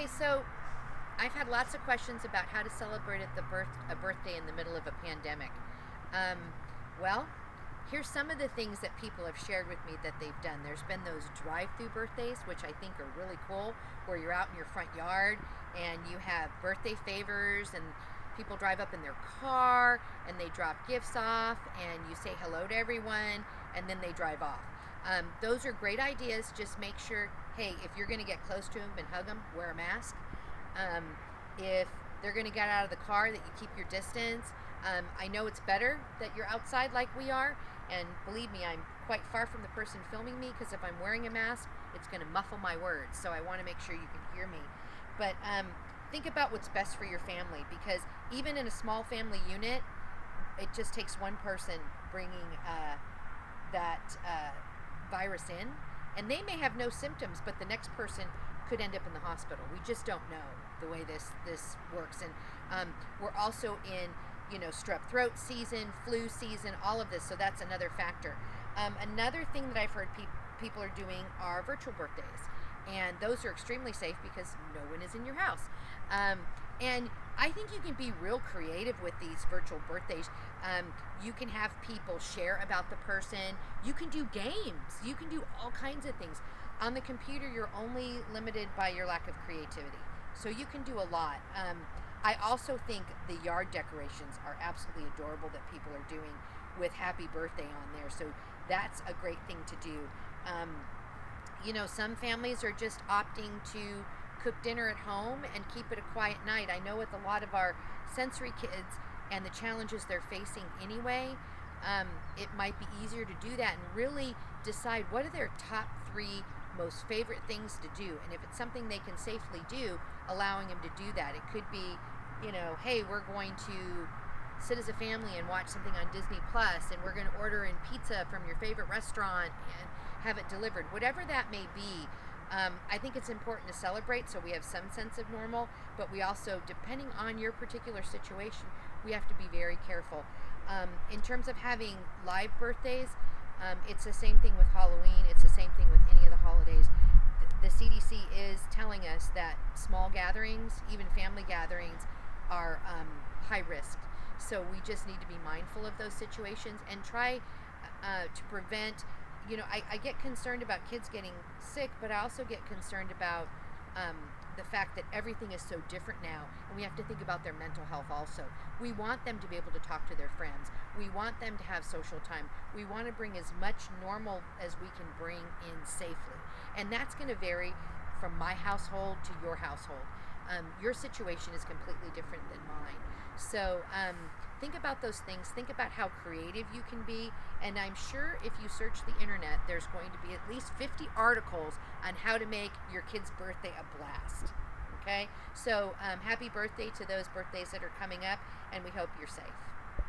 Okay, so I've had lots of questions about how to celebrate a birthday in the middle of a pandemic. Um, well, here's some of the things that people have shared with me that they've done. There's been those drive-through birthdays, which I think are really cool, where you're out in your front yard and you have birthday favors and people drive up in their car and they drop gifts off and you say hello to everyone and then they drive off. Those are great ideas. Just make sure, hey, if you're going to get close to them and hug them, wear a mask. Um, if they're going to get out of the car, that you keep your distance. I know it's better that you're outside like we are, and believe me, I'm quite far from the person filming me because if I'm wearing a mask, it's going to muffle my words. So I want to make sure you can hear me. But think about what's best for your family, because even in a small family unit, it just takes one person bringing that virus in, and they may have no symptoms, but the next person could end up in the hospital. We just don't know the way this works, and we're also in strep throat season, flu season, all of this. So that's another factor. Another thing that I've heard people are doing are virtual birthdays, and those are extremely safe because no one is in your house. And I think you can be real creative with these virtual birthdays. You can have people share about the person. You can do games. You can do all kinds of things. On the computer, you're only limited by your lack of creativity. So you can do a lot. I also think the yard decorations are absolutely adorable that people are doing with happy birthday on there. So that's a great thing to do. Some families are just opting to cook dinner at home and keep it a quiet night. I know with a lot of our sensory kids and the challenges they're facing anyway, it might be easier to do that and really decide what are their top 3 most favorite things to do. And if it's something they can safely do, allowing them to do that. It could be, hey, we're going to sit as a family and watch something on Disney Plus, and we're going to order in pizza from your favorite restaurant and have it delivered. Whatever that may be, I think it's important to celebrate so we have some sense of normal, but we also, depending on your particular situation, we have to be very careful. In terms of having live birthdays, it's the same thing with Halloween. It's the same thing with any of the holidays. The CDC is telling us that small gatherings, even family gatherings, are high risk. So we just need to be mindful of those situations and try to prevent. I get concerned about kids getting sick, but I also get concerned about the fact that everything is so different now, and we have to think about their mental health also. We want them to be able to talk to their friends. We want them to have social time. We want to bring as much normal as we can bring in safely. And that's going to vary from my household to your household. Your situation is completely different than mine. So think about those things. Think about how creative you can be. And I'm sure if you search the internet, there's going to be at least 50 articles on how to make your kid's birthday a blast. Okay? So happy birthday to those birthdays that are coming up, and we hope you're safe.